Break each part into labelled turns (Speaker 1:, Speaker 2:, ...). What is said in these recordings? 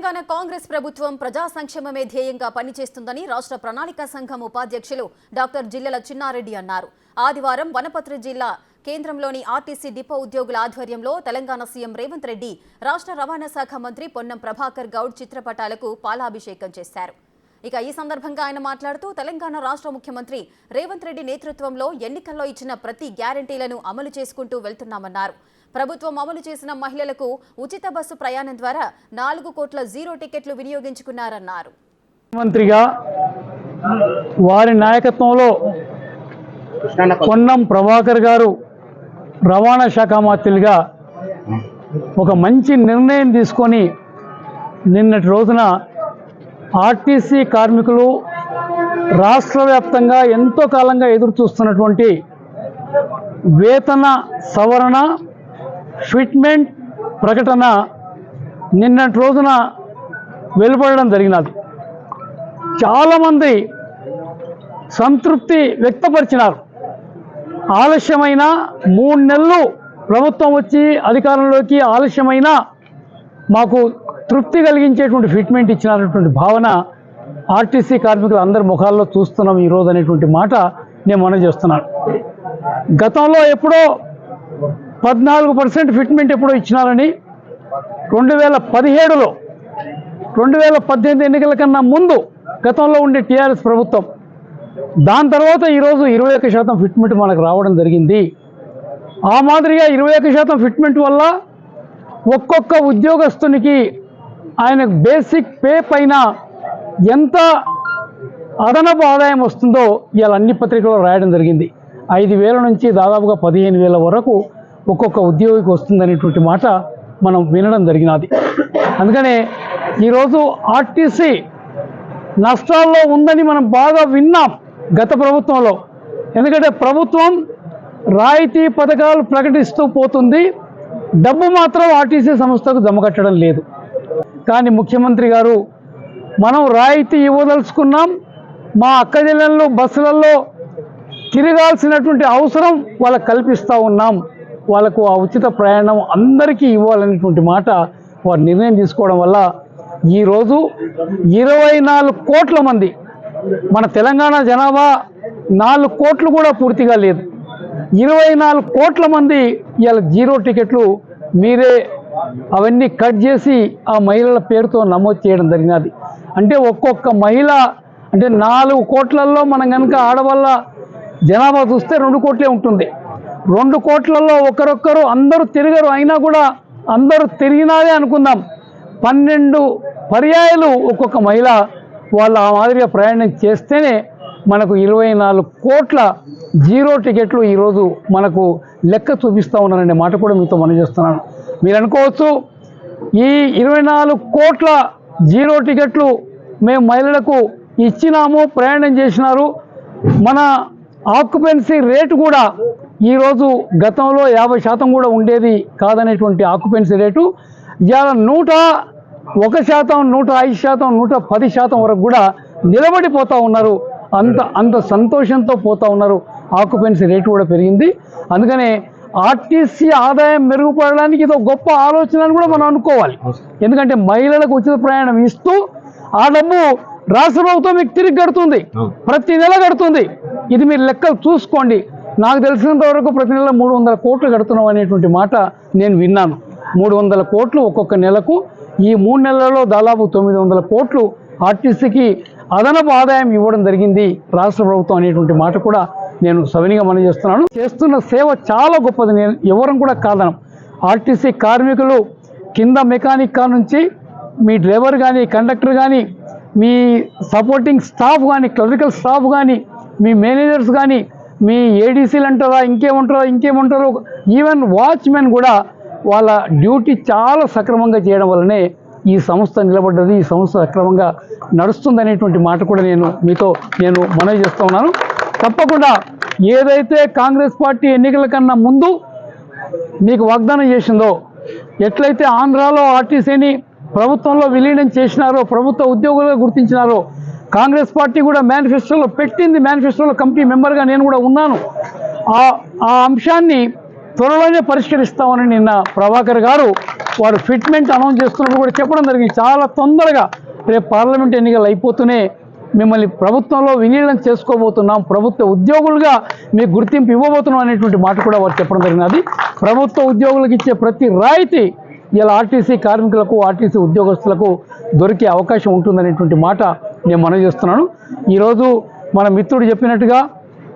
Speaker 1: తెలంగాణ కాంగ్రెస్ ప్రభుత్వం ప్రజా సంక్షేమమే ధ్యేయంగా పనిచేస్తుందని రాష్ట్ర ప్రణాళిక సంఘం ఉపాధ్యక్షులు డాక్టర్ జిల్లెల చిన్నారెడ్డి అన్నారు. ఆదివారం వనపర్తి జిల్లా కేంద్రంలోని ఆర్టీసీ డిపో ఉద్యోగుల ఆధ్వర్యంలో తెలంగాణ సీఎం రేవంత్ రెడ్డి, రాష్ట్ర రవాణా శాఖ మంత్రి పొన్నం ప్రభాకర్ గౌడ్ చిత్రపటాలకు పాలాభిషేకం చేశారు. ఇక ఈ సందర్భంగా ఆయన మాట్లాడుతూ తెలంగాణ రాష్ట్ర ముఖ్యమంత్రి రేవంత్ రెడ్డి నేతృత్వంలో ఎన్నికల్లో ఇచ్చిన ప్రతి గ్యారంటీలను అమలు చేసుకుంటూ వెళ్తున్నామన్నారు. ప్రభుత్వం అమలు చేసిన మహిళలకు ఉచిత బస్సు ప్రయాణం ద్వారా 4 కోట్ల జీరో టికెట్లు వినియోగించుకున్నారన్నారు.
Speaker 2: మంత్రిగా వారి నాయకత్వంలో పొన్నం ప్రభాకర్ గారు రవాణా శాఖ మంత్రిగా ఒక మంచి నిర్ణయం తీసుకొని నిన్నటి రోజున ఆర్టీసీ కార్మికులు రాష్ట్ర వ్యాప్తంగా ఎంతో కాలంగా ఎదురు చూస్తున్నటువంటి వేతన సవరణ ఫిట్మెంట్ ప్రకటన నిన్నటి రోజున వెలువడడం జరిగినది. చాలామంది సంతృప్తి వ్యక్తపరిచినారు. ఆలస్యమైన 3 నెలలు ప్రభుత్వం వచ్చి అధికారంలోకి ఆలస్యమైన మాకు తృప్తి కలిగించేటువంటి ఫిట్మెంట్ ఇచ్చినటువంటి భావన ఆర్టీసీ కార్మికులు అందరి ముఖాల్లో చూస్తున్నాం ఈరోజు అనేటువంటి మాట నేను మనవి చేస్తున్నాను. గతంలో ఎప్పుడో 14% ఫిట్మెంట్ ఎప్పుడో ఇచ్చినారని 2017లో 2018 ఎన్నికల కన్నా ముందు గతంలో ఉండే టీఆర్ఎస్ ప్రభుత్వం, దాని తర్వాత ఈరోజు 21% ఫిట్మెంట్ మనకు రావడం జరిగింది. ఆ మాదిరిగా 21% ఫిట్మెంట్ వల్ల ఒక్కొక్క ఉద్యోగస్తునికి ఆయన బేసిక్ పే పైన ఎంత అదనపు ఆదాయం వస్తుందో ఇవాళ అన్ని పత్రికల్లో రాయడం జరిగింది. 5,000 నుంచి దాదాపుగా 15,000 వరకు ఒక్కొక్క ఉద్యోగికి వస్తుందనేటువంటి మాట మనం వినడం జరిగినది. అందుకనే ఈరోజు ఆర్టీసీ నష్టాల్లో ఉందని మనం బాగా విన్నాం గత ప్రభుత్వంలో. ఎందుకంటే ప్రభుత్వం రాయితీ పథకాలు ప్రకటిస్తూ పోతుంది, డబ్బు మాత్రం ఆర్టీసీ సంస్థకు జమకట్టడం లేదు. కానీ ముఖ్యమంత్రి గారు మనం రాయితీ ఇవ్వదలుచుకున్నాం, మా అక్క జిల్లాల్లో బస్సులలో తిరగాల్సినటువంటి అవసరం వాళ్ళకు కల్పిస్తూ ఉన్నాం, వాళ్ళకు ఆ ఉచిత ప్రయాణం అందరికీ ఇవ్వాలనేటువంటి మాట వారు నిర్ణయం తీసుకోవడం వల్ల ఈరోజు 24 కోట్ల మంది, మన తెలంగాణ జనాభా 4 కోట్లు కూడా పూర్తిగా లేదు, 24 కోట్ల మంది ఇవాళ జీరో టికెట్లు మీరే అవన్నీ కట్ చేసి ఆ మహిళల పేరుతో నమోదు చేయడం జరిగినది. అంటే ఒక్కొక్క మహిళ అంటే 4 కోట్లలో మనం కనుక ఆడవాళ్ళ జనాభా చూస్తే 2 కోట్లే ఉంటుంది. 2 కోట్లలో ఒకరొక్కరు అందరూ తిరగరు, అయినా కూడా అందరూ తిరిగినాదే అనుకుందాం, 12 పర్యాయాలు ఒక్కొక్క మహిళ వాళ్ళు ఆ మాదిరిగా ప్రయాణం చేస్తేనే మనకు 24 కోట్ల జీరో టికెట్లు ఈరోజు మనకు లెక్క చూపిస్తూ ఉన్నారనే మాట కూడా మీతో మనం చేస్తున్నాను. మీరు అనుకోవచ్చు ఈ 24 కోట్ల జీరో టికెట్లు మేము మహిళలకు ఇచ్చినాము, ప్రయాణం చేసినారు, మన ఆక్యుపెన్సీ రేటు కూడా ఈరోజు గతంలో 50% కూడా ఉండేది కాదనేటువంటి ఆక్యుపెన్సీ రేటు ఇవాళ 101%, 105%, 110% వరకు కూడా నిలబడిపోతూ ఉన్నారు. అంత సంతోషంతో పోతూ ఉన్నారు. ఆక్యుపెన్సీ రేటు కూడా పెరిగింది. అందుకనే ఆర్టీసీ ఆదాయం మెరుగుపడడానికి ఇది గొప్ప ఆలోచన అని కూడా మనం అనుకోవాలి. ఎందుకంటే మహిళలకు ఉచిత ప్రయాణం ఇస్తూ ఆ డబ్బు రాష్ట్ర ప్రభుత్వం మీకు తిరిగి కడుతుంది, ప్రతి నెల కడుతుంది. ఇది మీరు లెక్కలు చూసుకోండి. నాకు తెలిసినంత వరకు ప్రతి నెల 300 కోట్లు కడుతున్నాం అనేటువంటి మాట నేను విన్నాను. 300 కోట్లు ఒక్కొక్క నెలకు. ఈ 3 నెలల్లో దాదాపు 900 కోట్లు ఆర్టీసీకి అదనపు ఆదాయం ఇవ్వడం జరిగింది రాష్ట్ర ప్రభుత్వం అనేటువంటి మాట కూడా నేను సవినిగా మనం చేస్తున్న సేవ చాలా గొప్పది. నేను ఎవరం కూడా కాదనం. ఆర్టీసీ కార్మికులు కింద మెకానిక్ నుంచి మీ డ్రైవర్ కానీ, కండక్టర్ కానీ, మీ సపోర్టింగ్ స్టాఫ్ కానీ, క్లరికల్ స్టాఫ్ కానీ, మీ మేనేజర్స్ కానీ, మీ ఏడీసీలు అంటారా ఇంకేమంటారో ఈవెన్ వాచ్మెన్ కూడా వాళ్ళ డ్యూటీ చాలా సక్రమంగా చేయడం వల్లనే ఈ సంస్థ నిలబడ్డది, ఈ సంస్థ సక్రమంగా నడుస్తుందనేటువంటి మాట కూడా మీతో నేను మనవి చేస్తూ ఉన్నాను. తప్పకుండా ఏదైతే కాంగ్రెస్ పార్టీ ఎన్నికల కన్నా ముందు మీకు వాగ్దానం చేసిందో, ఎట్లయితే ఆంధ్రాలో ఆర్టీసీని ప్రభుత్వంలో విలీనం చేసినారో, ప్రభుత్వ ఉద్యోగులుగా గుర్తించినారో, కాంగ్రెస్ పార్టీ కూడా మేనిఫెస్టోలో పెట్టింది. మేనిఫెస్టోలో కమిటీ మెంబర్గా నేను కూడా ఉన్నాను. ఆ అంశాన్ని త్వరలోనే పరిష్కరిస్తామని నిన్న ప్రభాకర్ గారు వారు ఫిట్మెంట్ అనౌన్స్ చేస్తున్నప్పుడు కూడా చెప్పడం జరిగింది. చాలా తొందరగా రేపు పార్లమెంట్ ఎన్నికలు అయిపోతూనే మిమ్మల్ని ప్రభుత్వంలో విలీనం చేసుకోబోతున్నాం, ప్రభుత్వ ఉద్యోగులుగా మీకు గుర్తింపు ఇవ్వబోతున్నాం అనేటువంటి మాట కూడా వారు చెప్పడం జరిగినది. ప్రభుత్వ ఉద్యోగులకు ఇచ్చే ప్రతి రాయితీ ఇలా ఆర్టీసీ కార్మికులకు, ఆర్టీసీ ఉద్యోగస్తులకు దొరికే అవకాశం ఉంటుందనేటువంటి మాట నేను మనవి చేస్తున్నాను. ఈరోజు మన మిత్రుడు చెప్పినట్టుగా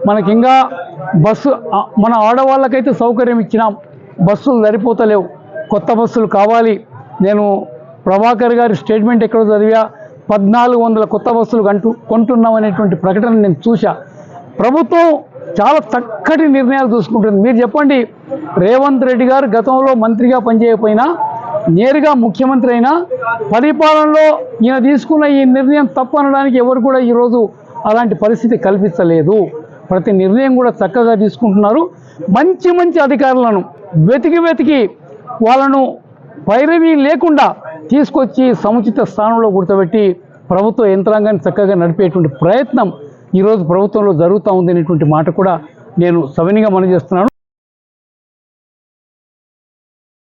Speaker 2: మనకి ఇంకా బస్సు మన ఆడవాళ్ళకైతే సౌకర్యం ఇచ్చినాం, బస్సులు సరిపోతలేవు, కొత్త బస్సులు కావాలి. నేను ప్రభాకర్ గారి స్టేట్మెంట్ ఎక్కడో చదివా, 1400 కొత్త బస్సులు కొంటున్నాం అనేటువంటి ప్రకటన నేను చూసా. ప్రభుత్వం చాలా చక్కటి నిర్ణయాలు తీసుకుంటుంది. మీరు చెప్పండి, రేవంత్ రెడ్డి గారు గతంలో మంత్రిగా పనిచేయకపోయినా నేరుగా ముఖ్యమంత్రి అయినా పరిపాలనలో ఈయన తీసుకున్న ఈ నిర్ణయం తప్పు అనడానికి ఎవరు కూడా ఈరోజు అలాంటి పరిస్థితి కల్పించలేదు. ప్రతి నిర్ణయం కూడా చక్కగా తీసుకుంటున్నారు. మంచి మంచి అధికారులను వెతికి వాళ్ళను పైరవీ లేకుండా తీసుకొచ్చి సముచిత స్థానంలో కూర్చోబెట్టి ప్రభుత్వ యంత్రాంగాన్ని చక్కగా నడిపేటువంటి ప్రయత్నం ఈరోజు ప్రభుత్వంలో జరుగుతూ ఉంది అనేటువంటి మాట కూడా నేను సవినీగా మనవి చేస్తున్నాను.